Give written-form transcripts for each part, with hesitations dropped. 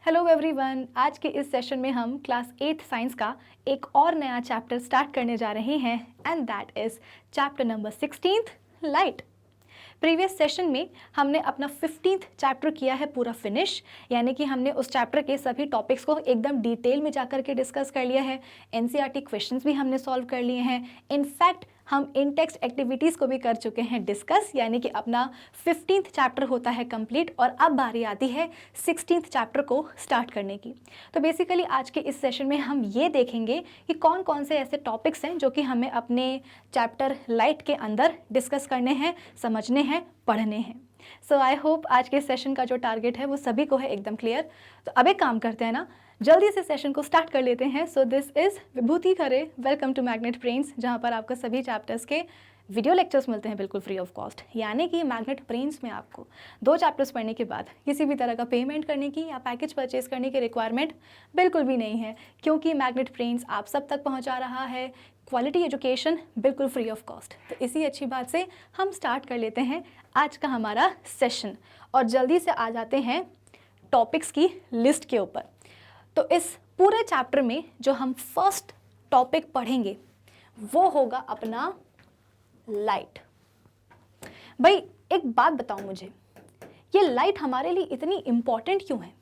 Hello everyone, आज के इस सेशन में हम क्लास 8th साइंस का एक और नया चैप्टर स्टार्ट करने जा रहे हैं and that is chapter number 16th light. Previous session में हमने अपना 15th चैप्टर किया है पूरा फिनिश, यानी कि हमने उस चैप्टर के सभी टॉपिक्स को एकदम डिटेल में जाकर के डिस्कस कर लिया है। एनसीईआरटी क्वेश्चंस भी हमने सॉल्व कर लिए हैं। इनफैक्ट हम इन टेक्स्ट एक्टिविटीज़ को भी कर चुके हैं डिस्कस, यानी कि अपना 15th चैप्टर होता है कंप्लीट और अब बारी आती है 16th चैप्टर को स्टार्ट करने की। तो बेसिकली आज के इस सेशन में हम ये देखेंगे कि कौन कौन से ऐसे टॉपिक्स हैं जो कि हमें अपने चैप्टर लाइट के अंदर डिस्कस करने हैं, समझने हैं, पढ़ने हैं। सो आई होप आज के सेशन का जो टारगेट है वो सभी को है एकदम क्लियर। तो अब एक काम करते हैं ना, जल्दी से सेशन को स्टार्ट कर लेते हैं। So this is Vibhuti Khare, welcome to Magnet Brains, जहाँ पर आपको सभी चैप्टर्स के वीडियो लेक्चर्स मिलते हैं बिल्कुल फ्री ऑफ कॉस्ट। यानी कि मैग्नेट ब्रेन्स में आपको 2 चैप्टर्स पढ़ने के बाद किसी भी तरह का पेमेंट करने की या पैकेज परचेज करने की रिक्वायरमेंट बिल्कुल भी नहीं है, क्योंकि मैग्नेट ब्रेन्स आप सब तक पहुँचा रहा है क्वालिटी एजुकेशन बिल्कुल फ्री ऑफ कॉस्ट। तो इसी अच्छी बात से हम स्टार्ट कर लेते हैं आज का हमारा सेशन और जल्दी से आ जाते हैं टॉपिक्स की लिस्ट के ऊपर। तो इस पूरे चैप्टर में जो हम फर्स्ट टॉपिक पढ़ेंगे वो होगा अपना लाइट। भाई एक बात बताओ मुझे, ये लाइट हमारे लिए इतनी इम्पॉर्टेंट क्यों है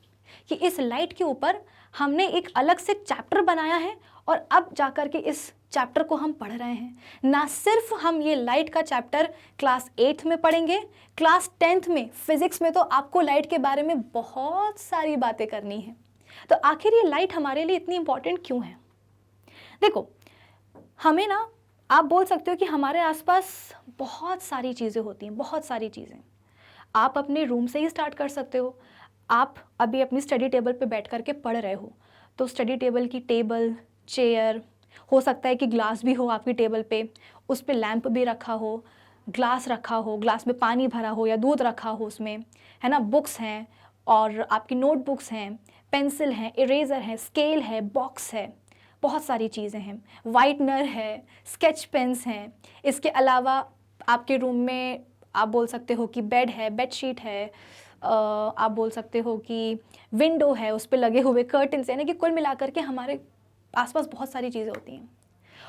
कि इस लाइट के ऊपर हमने एक अलग से चैप्टर बनाया है और अब जाकर के इस चैप्टर को हम पढ़ रहे हैं। ना सिर्फ हम ये लाइट का चैप्टर क्लास 8th में पढ़ेंगे, क्लास 10th में फिजिक्स में तो आपको लाइट के बारे में बहुत सारी बातें करनी है। तो आखिर ये लाइट हमारे लिए इतनी इम्पॉर्टेंट क्यों है? देखो, हमें ना, आप बोल सकते हो कि हमारे आसपास बहुत सारी चीज़ें होती हैं, बहुत सारी चीज़ें। आप अपने रूम से ही स्टार्ट कर सकते हो। आप अभी अपनी स्टडी टेबल पे बैठ करके पढ़ रहे हो, तो स्टडी टेबल की टेबल, चेयर, हो सकता है कि ग्लास भी हो आपकी टेबल पे, उस पे लैंप भी रखा हो, ग्लास रखा हो, ग्लास में पानी भरा हो या दूध रखा हो उसमें, है ना, बुक्स हैं और आपकी नोटबुक्स हैं, पेंसिल हैं, इरेज़र है, स्केल है, बॉक्स है, बहुत सारी चीज़ें हैं, वाइटनर है, स्केच पेन्स हैं। इसके अलावा आपके रूम में आप बोल सकते हो कि बेड है, बेडशीट है, आप बोल सकते हो कि विंडो है, उस पर लगे हुए कर्टन्स, यानी कि कुल मिलाकर के हमारे आसपास बहुत सारी चीज़ें होती हैं।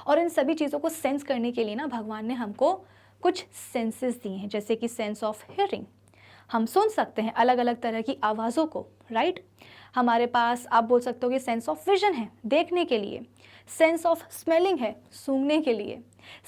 और इन सभी चीज़ों को सेंस करने के लिए ना भगवान ने हमको कुछ सेंसेस दिए हैं, जैसे कि सेंस ऑफ हियरिंग, हम सुन सकते हैं अलग अलग तरह की आवाज़ों को, राइट। हमारे पास आप बोल सकते हो कि सेंस ऑफ विजन है, देखने के लिए, सेंस ऑफ स्मेलिंग है, सूंघने के लिए,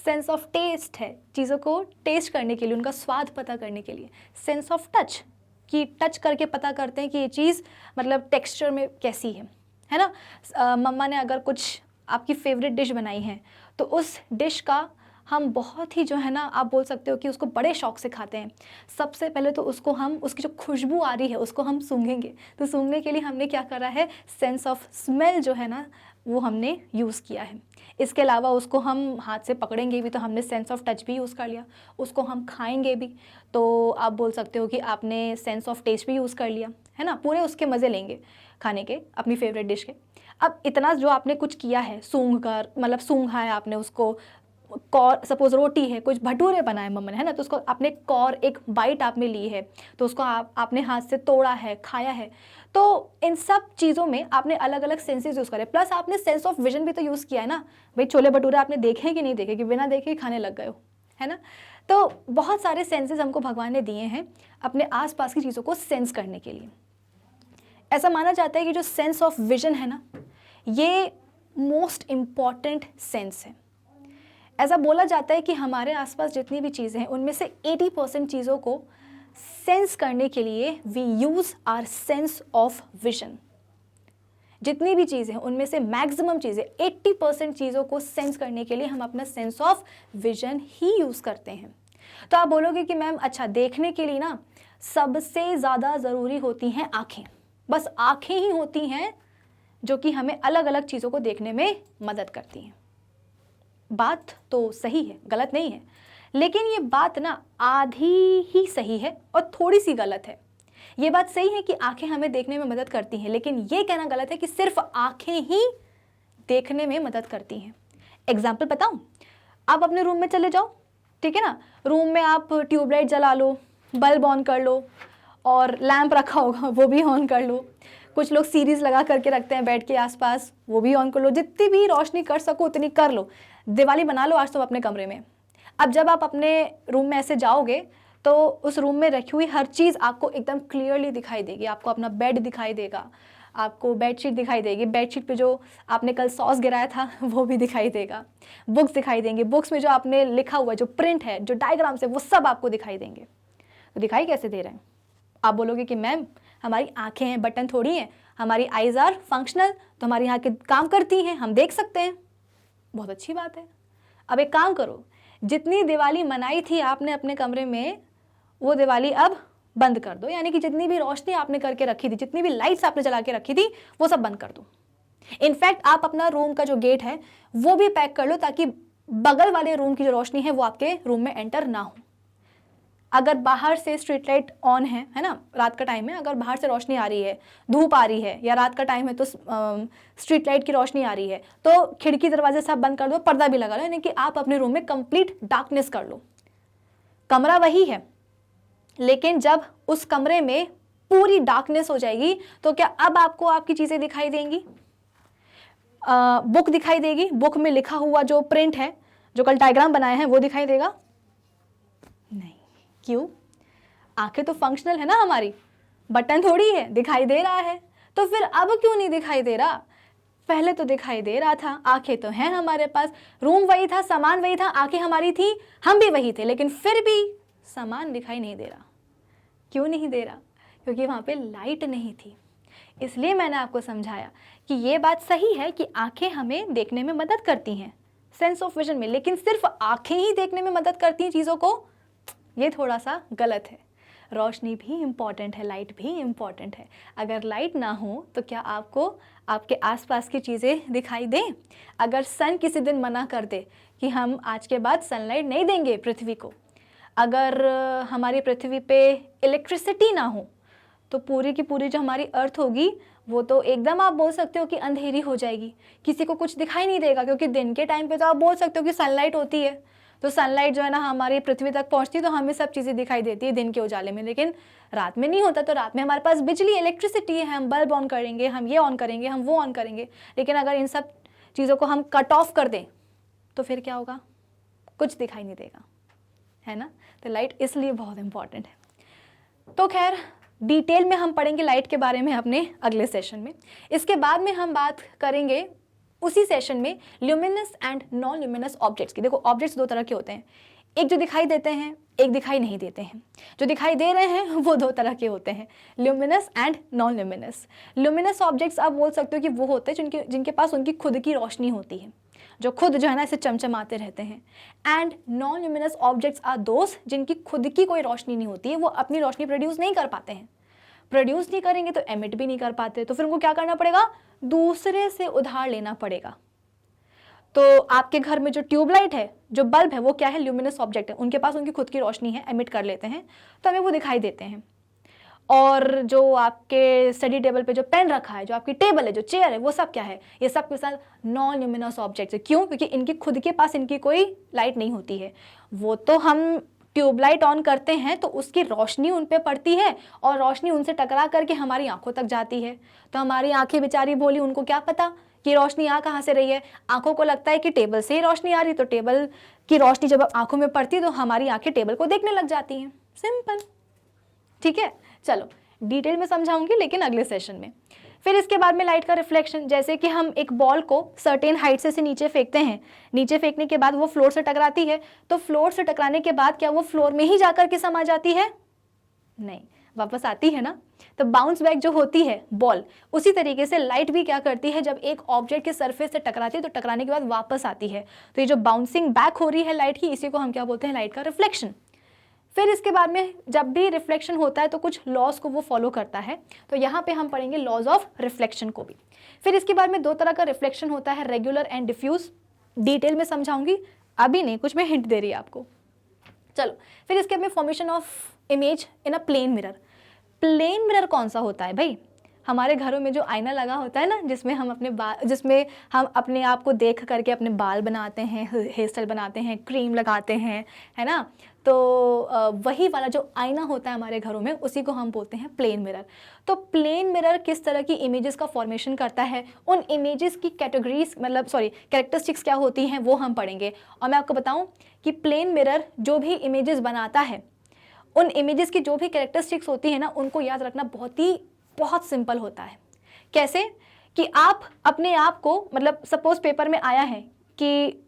सेंस ऑफ टेस्ट है, चीज़ों को टेस्ट करने के लिए, उनका स्वाद पता करने के लिए, सेंस ऑफ टच, कि टच करके पता करते हैं कि ये चीज़ मतलब टेक्सचर में कैसी है ना। मम्मा ने अगर कुछ आपकी फेवरेट डिश बनाई है तो उस डिश का हम बहुत ही जो है ना, आप बोल सकते हो कि उसको बड़े शौक से खाते हैं। सबसे पहले तो उसको हम, उसकी जो खुशबू आ रही है उसको हम सूंघेंगे। तो सूंघने के लिए हमने क्या करा है, सेंस ऑफ स्मेल जो है ना वो हमने यूज़ किया है। इसके अलावा उसको हम हाथ से पकड़ेंगे भी तो हमने सेंस ऑफ टच भी यूज़ कर लिया। उसको हम खाएंगे भी तो आप बोल सकते हो कि आपने सेंस ऑफ टेस्ट भी यूज़ कर लिया, है ना। पूरे उसके मज़े लेंगे खाने के, अपनी फेवरेट डिश के। अब इतना जो आपने कुछ किया है सूंघ कर, मतलब सूंघा है आपने उसको, कौर, सपोज रोटी है, कुछ भटूरे बनाए मम्मा ने, है ना, तो उसको आपने कौर, एक बाइट आपने ली है तो उसको आपने हाथ से तोड़ा है, खाया है। तो इन सब चीज़ों में आपने अलग अलग सेंसेस यूज़ करे, प्लस आपने सेंस ऑफ विजन भी तो यूज़ किया है ना। भाई छोले भटूरे आपने देखे कि नहीं देखे, कि बिना देखे ही खाने लग गए हो, है ना। तो बहुत सारे सेंसेस हमको भगवान ने दिए हैं अपने आसपास की चीज़ों को सेंस करने के लिए। ऐसा माना जाता है कि जो सेंस ऑफ विजन है ना, ये मोस्ट इम्पॉर्टेंट सेंस है। ऐसा बोला जाता है कि हमारे आसपास जितनी भी चीज़ें हैं उनमें से 80% चीज़ों को सेंस करने के लिए we use our sense of vision. जितनी भी चीज़ें हैं उनमें से मैक्सिमम चीज़ें, 80% चीज़ों को सेंस करने के लिए हम अपना sense of vision he use करते हैं। तो आप बोलोगे कि मैम अच्छा, देखने के लिए ना सबसे ज़्यादा ज़रूरी होती हैं आँखें। बस आँखें ही होती हैं जो कि हमें अलग अलग चीज़ों को देखने में मदद करती हैं। बात तो सही है, गलत नहीं है, लेकिन ये बात ना आधी ही सही है और थोड़ी सी गलत है। ये बात सही है कि आंखें हमें देखने में मदद करती हैं, लेकिन ये कहना गलत है कि सिर्फ आंखें ही देखने में मदद करती हैं। एग्जाम्पल बताऊं? आप अपने रूम में चले जाओ, ठीक है ना, रूम में आप ट्यूबलाइट जला लो, बल्ब ऑन कर लो और लैंप रखा होगा वो भी ऑन कर लो, कुछ लोग सीरीज लगा करके रखते हैं बेड के आसपास, वो भी ऑन कर लो। जितनी भी रोशनी कर सको उतनी कर लो, दिवाली बना लो आज तुम अपने कमरे में। अब जब आप अपने रूम में ऐसे जाओगे तो उस रूम में रखी हुई हर चीज़ आपको एकदम क्लियरली दिखाई देगी। आपको अपना बेड दिखाई देगा, आपको बेडशीट दिखाई देगी, बेडशीट पे जो आपने कल सॉस गिराया था वो भी दिखाई देगा, बुक्स दिखाई देंगी, बुक्स में जो आपने लिखा हुआ जो प्रिंट है, जो डायग्राम्स है, वो सब आपको दिखाई देंगे। तो दिखाई कैसे दे रहे हैं? आप बोलोगे कि मैम हमारी आंखें हैं, बटन थोड़ी हैं, हमारी आइज आर फंक्शनल, तो हमारी आंखें काम करती हैं, हम देख सकते हैं। बहुत अच्छी बात है। अब एक काम करो, जितनी दिवाली मनाई थी आपने अपने कमरे में, वो दिवाली अब बंद कर दो। यानी कि जितनी भी रोशनी आपने करके रखी थी, जितनी भी लाइट्स आपने जला के रखी थी, वो सब बंद कर दो। इनफैक्ट आप अपना रूम का जो गेट है वो भी पैक कर लो, ताकि बगल वाले रूम की जो रोशनी है वो आपके रूम में एंटर ना हो। अगर बाहर से स्ट्रीट लाइट ऑन है ना, रात का टाइम है, अगर बाहर से रोशनी आ रही है, धूप आ रही है, या रात का टाइम है तो स्ट्रीट लाइट की रोशनी आ रही है, तो खिड़की दरवाजे सब बंद कर दो, पर्दा भी लगा लो, यानी कि आप अपने रूम में कंप्लीट डार्कनेस कर लो। कमरा वही है, लेकिन जब उस कमरे में पूरी डार्कनेस हो जाएगी तो क्या अब आपको आपकी चीज़ें दिखाई देंगी? बुक दिखाई देगी, बुक में लिखा हुआ जो प्रिंट है, जो कल डायग्राम बनाया है, वो दिखाई देगा? नहीं। क्यों? आंखें तो फंक्शनल है ना हमारी, बटन थोड़ी है, दिखाई दे रहा है। तो फिर अब क्यों नहीं दिखाई दे रहा? पहले तो दिखाई दे रहा था, आंखें तो हैं हमारे पास, रूम वही था, सामान वही था, आंखें हमारी थी, हम भी वही थे, लेकिन फिर भी सामान दिखाई नहीं दे रहा। क्यों नहीं दे रहा? क्योंकि वहाँ पे लाइट नहीं थी। इसलिए मैंने आपको समझाया कि ये बात सही है कि आंखें हमें देखने में मदद करती हैं, सेंस ऑफ विजन में, लेकिन सिर्फ आंखें ही देखने में मदद करती हैं चीज़ों को, ये थोड़ा सा गलत है। रोशनी भी इम्पॉर्टेंट है, लाइट भी इम्पॉर्टेंट है। अगर लाइट ना हो तो क्या आपको आपके आसपास की चीज़ें दिखाई दें? अगर सन किसी दिन मना कर दे कि हम आज के बाद सनलाइट नहीं देंगे पृथ्वी को, अगर हमारी पृथ्वी पे इलेक्ट्रिसिटी ना हो, तो पूरी की पूरी जो हमारी अर्थ होगी वो तो एकदम आप बोल सकते हो कि अंधेरी हो जाएगी, किसी को कुछ दिखाई नहीं देगा। क्योंकि दिन के टाइम पे तो आप बोल सकते हो कि सनलाइट होती है, तो सनलाइट जो है ना हमारी पृथ्वी तक पहुंचती है, तो हमें सब चीज़ें दिखाई देती है दिन के उजाले में। लेकिन रात में नहीं होता, तो रात में हमारे पास बिजली, इलेक्ट्रिसिटी है, हम बल्ब ऑन करेंगे, हम ये ऑन करेंगे, हम वो ऑन करेंगे। लेकिन अगर इन सब चीज़ों को हम कट ऑफ कर दें तो फिर क्या होगा? कुछ दिखाई नहीं देगा, है ना। तो लाइट इसलिए बहुत इंपॉर्टेंट है। तो खैर डिटेल में हम पढ़ेंगे लाइट के बारे में अपने अगले सेशन में। इसके बाद में हम बात करेंगे उसी सेशन में luminous and non luminous objects की। देखो ऑब्जेक्ट्स दो तरह के होते हैं, एक जो दिखाई देते हैं, एक दिखाई नहीं देते हैं। जो दिखाई दे रहे हैं वो दो तरह के होते हैं, luminous and non luminous. Luminous objects आप बोल सकते हो कि वो होते हैं जिनके पास उनकी खुद की रोशनी होती है, जो खुद जो है ना इसे चमचमाते रहते हैं। And non luminous objects are those जिनकी खुद की कोई रोशनी नहीं होती है, वो अपनी रोशनी प्रोड्यूस नहीं कर पाते हैं। प्रोड्यूस नहीं करेंगे तो एमिट भी नहीं कर पाते, तो फिर उनको क्या करना पड़ेगा? दूसरे से उधार लेना पड़ेगा। तो आपके घर में जो ट्यूबलाइट है, जो बल्ब है, वो क्या है? ल्यूमिनस ऑब्जेक्ट है, उनके पास उनकी खुद की रोशनी है, एमिट कर लेते हैं, तो हमें वो दिखाई देते हैं। और जो आपके स्टडी टेबल पे जो पेन रखा है, जो आपकी टेबल है, जो चेयर है, वो सब क्या है? ये सब के साथ नॉन ल्यूमिनस ऑब्जेक्ट्स है। क्यों? क्योंकि इनकी खुद के पास इनकी कोई लाइट नहीं होती है। वो तो हम ट्यूबलाइट ऑन करते हैं तो उसकी रोशनी उन पे पड़ती है और रोशनी उनसे टकरा करके हमारी आंखों तक जाती है। तो हमारी आंखें बेचारी भोली, उनको क्या पता कि रोशनी आ कहाँ से रही है। आंखों को लगता है कि टेबल से ही रोशनी आ रही, तो टेबल की रोशनी जब आंखों में पड़ती है तो हमारी आंखें टेबल को देखने लग जाती हैं। सिंपल, ठीक है। चलो डिटेल में समझाऊंगी लेकिन अगले सेशन में। फिर इसके बाद में लाइट का रिफ्लेक्शन, जैसे कि हम एक बॉल को सर्टेन हाइट से नीचे फेंकते हैं, नीचे फेंकने के बाद वो फ्लोर से टकराती है, तो फ्लोर से टकराने के बाद क्या वो फ्लोर में ही जाकर के समा जाती है? नहीं, वापस आती है ना। तो बाउंस बैक जो होती है बॉल, उसी तरीके से लाइट भी क्या करती है, जब एक ऑब्जेक्ट के सरफेस से टकराती है तो टकराने के बाद वापस आती है। तो ये जो बाउंसिंग बैक हो रही है लाइट की, इसी को हम क्या बोलते हैं? लाइट का रिफ्लेक्शन। फिर इसके बाद में जब भी रिफ्लेक्शन होता है तो कुछ लॉज को वो फॉलो करता है, तो यहाँ पे हम पढ़ेंगे लॉज ऑफ रिफ्लेक्शन को भी। फिर इसके बाद में दो तरह का रिफ्लेक्शन होता है, रेगुलर एंड डिफ्यूज। डिटेल में समझाऊंगी, अभी नहीं, कुछ मैं हिंट दे रही है आपको। चलो फिर इसके बाद में formation of image in a plane mirror. Plane mirror कौन सा होता है भाई? हमारे घरों में जो आईना लगा होता है ना, जिसमें हम अपने आप को देख करके अपने बाल बनाते हैं, हेयर स्टाइल बनाते हैं, क्रीम लगाते हैं, है ना। तो वही वाला जो आईना होता है हमारे घरों में, उसी को हम बोलते हैं प्लेन मिरर। तो प्लेन मिरर किस तरह की इमेजेस का फॉर्मेशन करता है, उन इमेजेस की कैटेगरीज मतलब कैरेक्टरिस्टिक्स क्या होती हैं वो हम पढ़ेंगे। और मैं आपको बताऊं कि प्लेन मिरर जो भी इमेजेस बनाता है, उन इमेजेस की जो भी कैरेक्टरिस्टिक्स होती है ना, उनको याद रखना बहुत सिंपल होता है। कैसे कि आप अपने आप को मतलब सपोज पेपर में आया है कि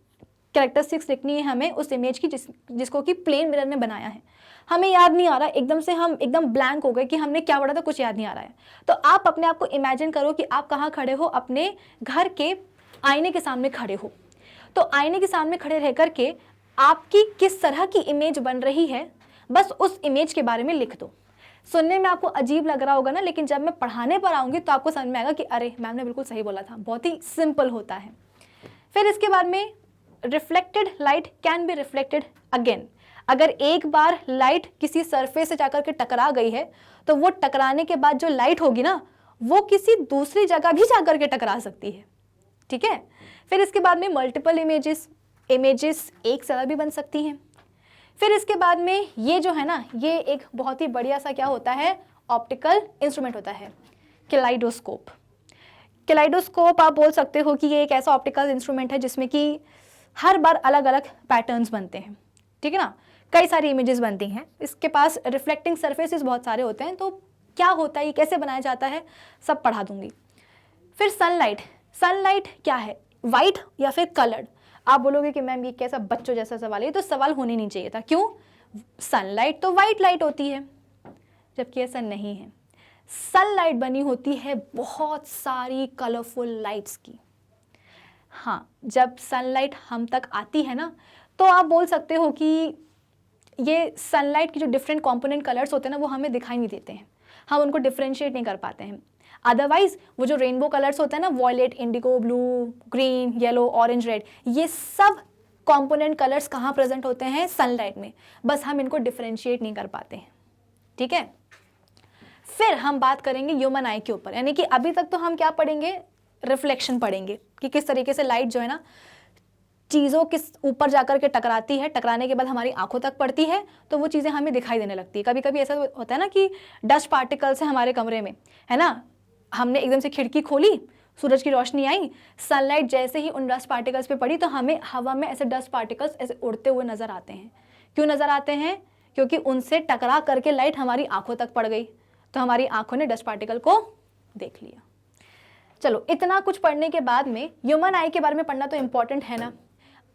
कैरेक्टरिस्टिक्स लिखनी है हमें उस इमेज की जिसको कि प्लेन मिरर ने बनाया है, हमें याद नहीं आ रहा, एकदम से हम एकदम ब्लैंक हो गए कि हमने क्या पढ़ा था, कुछ याद नहीं आ रहा है। तो आप अपने आप को इमेजिन करो कि आप कहाँ खड़े हो, अपने घर के आईने के सामने खड़े हो। तो आईने के सामने खड़े रह कर के आपकी किस तरह की इमेज बन रही है, बस उस इमेज के बारे में लिख दो। सुनने में आपको अजीब लग रहा होगा ना, लेकिन जब मैं पढ़ाने पर आऊँगी तो आपको समझ में आएगा कि अरे मैम ने बिल्कुल सही बोला था, बहुत ही सिंपल होता है। फिर इसके बाद में reflected light can be reflected again. अगर एक बार लाइट किसी सरफेस से जाकर के टकरा गई है तो वो टकराने के बाद जो लाइट होगी ना, वो किसी दूसरी जगह भी जाकर के टकरा सकती है, ठीक है। फिर इसके बाद में मल्टीपल इमेजेस एक साथ भी बन सकती हैं। फिर इसके बाद में ये जो है ना, ये एक बहुत ही बढ़िया सा क्या होता है, ऑप्टिकल इंस्ट्रूमेंट होता है, कैलाइडोस्कोप। कैलाइडोस्कोप आप बोल सकते हो कि ये एक ऐसा ऑप्टिकल इंस्ट्रूमेंट है जिसमें कि हर बार अलग अलग पैटर्न्स बनते हैं, ठीक है ना, कई सारी इमेजेस बनती हैं। इसके पास रिफ्लेक्टिंग सरफेसेस बहुत सारे होते हैं। तो क्या होता है, ये कैसे बनाया जाता है, सब पढ़ा दूंगी। फिर सनलाइट क्या है, वाइट या फिर कलर्ड। आप बोलोगे कि मैम ये कैसा बच्चों जैसा सवाल है, तो सवाल होने नहीं चाहिए था। क्यों, सनलाइट तो वाइट लाइट होती है, जबकि ऐसा नहीं है। सनलाइट बनी होती है बहुत सारी कलरफुल लाइट्स की। हाँ, जब सनलाइट हम तक आती है ना, तो आप बोल सकते हो कि ये सनलाइट की जो डिफरेंट कंपोनेंट कलर्स होते हैं ना, वो हमें दिखाई नहीं देते हैं, हम उनको डिफ्रेंशिएट नहीं कर पाते हैं। अदरवाइज वो जो रेनबो कलर्स होते हैं ना, violet, indigo, blue, green, yellow, orange, red, ये सब कंपोनेंट कलर्स कहाँ प्रेजेंट होते हैं, सनलाइट में, बस हम इनको डिफ्रेंशिएट नहीं कर पाते हैं, ठीक है। फिर हम बात करेंगे ह्यूमन आई के ऊपर, यानी कि अभी तक तो हम क्या पढ़ेंगे, रिफ्लेक्शन पढ़ेंगे कि किस तरीके से लाइट जो है ना चीज़ों के ऊपर जाकर के टकराती है, टकराने के बाद हमारी आंखों तक पड़ती है, तो वो चीज़ें हमें दिखाई देने लगती है। कभी कभी ऐसा होता है ना कि डस्ट पार्टिकल्स है हमारे कमरे में, है ना, हमने एकदम से खिड़की खोली, सूरज की रोशनी आई, सनलाइट जैसे ही उन डस्ट पार्टिकल्स पे पड़ी तो हमें हवा में ऐसे डस्ट पार्टिकल्स ऐसे उड़ते हुए नजर आते हैं। क्यों नजर आते हैं, क्योंकि उनसे टकरा करके लाइट हमारी आंखों तक पड़ गई, तो हमारी आंखों ने डस्ट पार्टिकल को देख लिया। चलो, इतना कुछ पढ़ने के बाद में ह्यूमन आई के बारे में पढ़ना तो इंपॉर्टेंट है ना।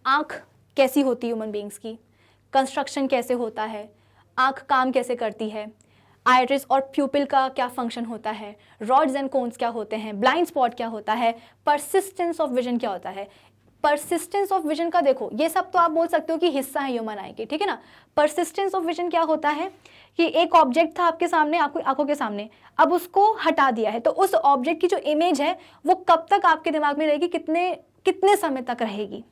आँख कैसी होती है ह्यूमन बींग्स की, कंस्ट्रक्शन कैसे होता है, आँख काम कैसे करती है, आइरिस और प्यूपिल का क्या फंक्शन होता है, रॉड्स एंड कोन्स क्या होते हैं, ब्लाइंड स्पॉट क्या होता है, परसिस्टेंस ऑफ विजन क्या होता है। परसिस्टेंस ऑफ विजन का देखो, ये सब तो आप बोल सकते हो कि हिस्सा है ह्यूमन आई के, ठीक है ना। परसिस्टेंस ऑफ विजन क्या होता है कि एक ऑब्जेक्ट था आपके सामने, आपकी आंखों के सामने, अब उसको हटा दिया है, तो उस ऑब्जेक्ट की जो इमेज है वो कब तक आपके दिमाग में रहेगी, कितने समय तक रहेगी,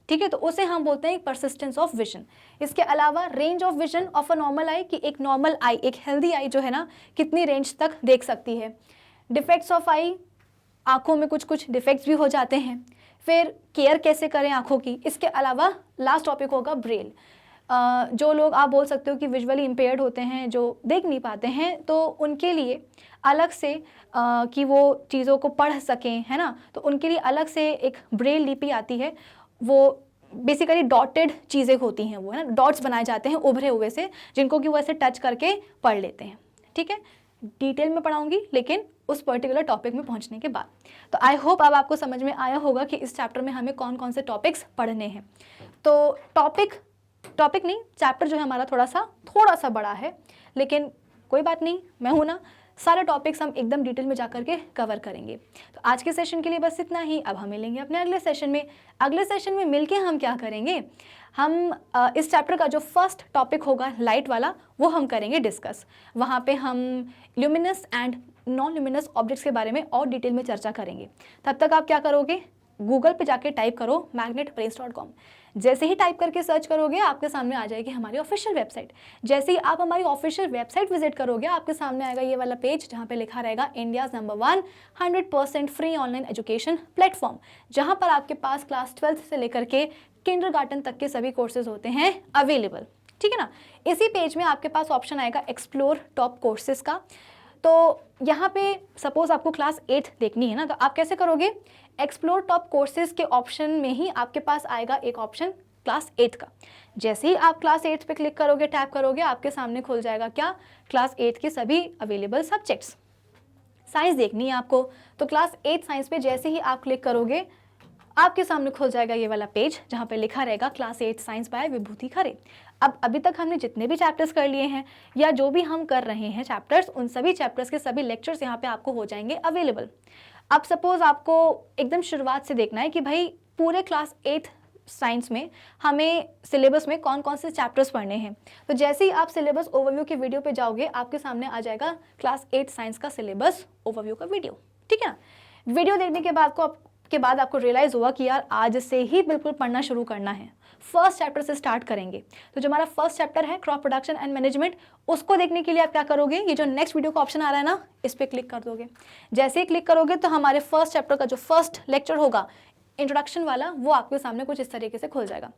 ठीक है, तो उसे हम बोलते हैं परसिस्टेंस ऑफ विजन। इसके अलावा range of vision of a normal eye, कि एक नॉर्मल आई, एक हेल्दी आई जो है ना, कितनी रेंज तक देख सकती है। डिफेक्ट्स ऑफ आई, आंखों में कुछ कुछ डिफेक्ट्स भी हो जाते हैं। फिर केयर कैसे करें आंखों की। इसके अलावा लास्ट टॉपिक होगा ब्रेल। जो लोग आप बोल सकते हो कि विजुअली इम्पेयर्ड होते हैं, जो देख नहीं पाते हैं, तो उनके लिए अलग से कि वो चीज़ों को पढ़ सकें, है ना, तो उनके लिए अलग से एक ब्रेल लिपि आती है। वो बेसिकली डॉटेड चीज़ें होती हैं, वो है ना, डॉट्स बनाए जाते हैं उभरे हुए से, जिनको कि वो ऐसे टच करके पढ़ लेते हैं, ठीक है। डिटेल में पढ़ाऊंगी लेकिन उस पर्टिकुलर टॉपिक में पहुंचने के बाद। तो आई होप अब आपको समझ में आया होगा कि इस चैप्टर में हमें कौन कौन से टॉपिक्स पढ़ने हैं। तो टॉपिक नहीं, चैप्टर जो है हमारा थोड़ा सा बड़ा है, लेकिन कोई बात नहीं, मैं हूँ ना, सारे टॉपिक्स हम एकदम डिटेल में जाकर के कवर करेंगे। तो आज के सेशन के लिए बस इतना ही। अब हम मिलेंगे अपने अगले सेशन में। अगले सेशन में मिलके हम क्या करेंगे, हम इस चैप्टर का जो फर्स्ट टॉपिक होगा लाइट वाला, वो हम करेंगे डिस्कस। वहाँ पे हम luminous and non luminous objects के बारे में और डिटेल में चर्चा करेंगे। तब तक आप क्या करोगे, गूगल पे जाके टाइप करो magnetbrains.com। जैसे ही टाइप करके सर्च करोगे आपके सामने आ जाएगी हमारी ऑफिशियल वेबसाइट। जैसे ही आप हमारी ऑफिशियल वेबसाइट विजिट करोगे आपके सामने आएगा ये वाला पेज, जहाँ पे लिखा रहेगा India's number 1 100% free online education platform, जहाँ पर आपके पास क्लास 12 से लेकर के किंडरगार्टन तक के सभी कोर्सेज होते हैं अवेलेबल। ठीक है ना। इसी पेज में आपके पास ऑप्शन आएगा एक्सप्लोर टॉप कोर्सेज का। तो यहाँ पे सपोज आपको क्लास 8 देखनी है ना, तो आप कैसे करोगे, एक्सप्लोर टॉप कोर्सेज के ऑप्शन में ही आपके पास आएगा एक ऑप्शन क्लास 8 का। जैसे ही आप क्लास 8 पे क्लिक करोगे, टैप करोगे, आपके सामने खुल जाएगा क्या, क्लास 8 के सभी अवेलेबल सब्जेक्ट्स। साइंस देखनी है आपको, तो क्लास 8 साइंस पे जैसे ही आप क्लिक करोगे आपके सामने खुल जाएगा ये वाला पेज जहाँ पे लिखा रहेगा क्लास 8 साइंस बाय विभूति खरे। अब अभी तक हमने जितने भी चैप्टर्स कर लिए हैं या जो भी हम कर रहे हैं चैप्टर्स, उन सभी चैप्टर्स के सभी लेक्चर्स यहाँ पे आपको हो जाएंगे अवेलेबल। अब सपोज आपको एकदम शुरुआत से देखना है कि भाई पूरे क्लास 8 साइंस में हमें सिलेबस में कौन कौन से चैप्टर्स पढ़ने हैं, तो जैसे ही आप सिलेबस ओवरव्यू के वीडियो पे जाओगे आपके सामने आ जाएगा क्लास 8 साइंस का सिलेबस ओवरव्यू का वीडियो। ठीक है ना। वीडियो देखने के बाद आपको रियलाइज़ हुआ कि यार आज से ही बिल्कुल पढ़ना शुरू करना है, फर्स्ट चैप्टर से स्टार्ट करेंगे। तो जो हमारा फर्स्ट चैप्टर है क्रॉप प्रोडक्शन एंड मैनेजमेंट, उसको देखने के लिए आप क्या करोगे, ये जो नेक्स्ट वीडियो का ऑप्शन आ रहा है ना, इस पर क्लिक कर दोगे। जैसे ही क्लिक करोगे तो हमारे फर्स्ट चैप्टर का जो फर्स्ट लेक्चर होगा इंट्रोडक्शन वाला, वो आपके सामने कुछ इस तरीके से खुल जाएगा।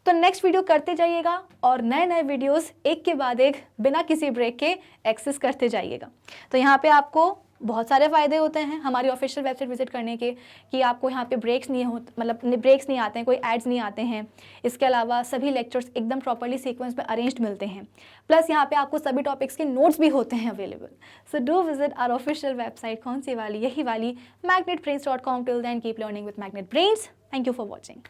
तो नेक्स्ट वीडियो करते जाइएगा और नए नए वीडियोस एक के बाद एक बिना किसी ब्रेक के एक्सेस करते जाइएगा। तो यहाँ पे आपको बहुत सारे फ़ायदे होते हैं हमारी ऑफिशियल वेबसाइट विजिट करने के, कि आपको यहाँ पे ब्रेक्स नहीं आते हैं, कोई एड्स नहीं आते हैं। इसके अलावा सभी लेक्चर्स एकदम प्रॉपर्ली सीक्वेंस में अरेंज्ड मिलते हैं। प्लस यहाँ पे आपको सभी टॉपिक्स के नोट्स भी होते हैं available. So do visit our official website. कौन सी वाली, यही वाली magnetbrains.com। Till then keep learning with Magnet Brains. Thank you for watching.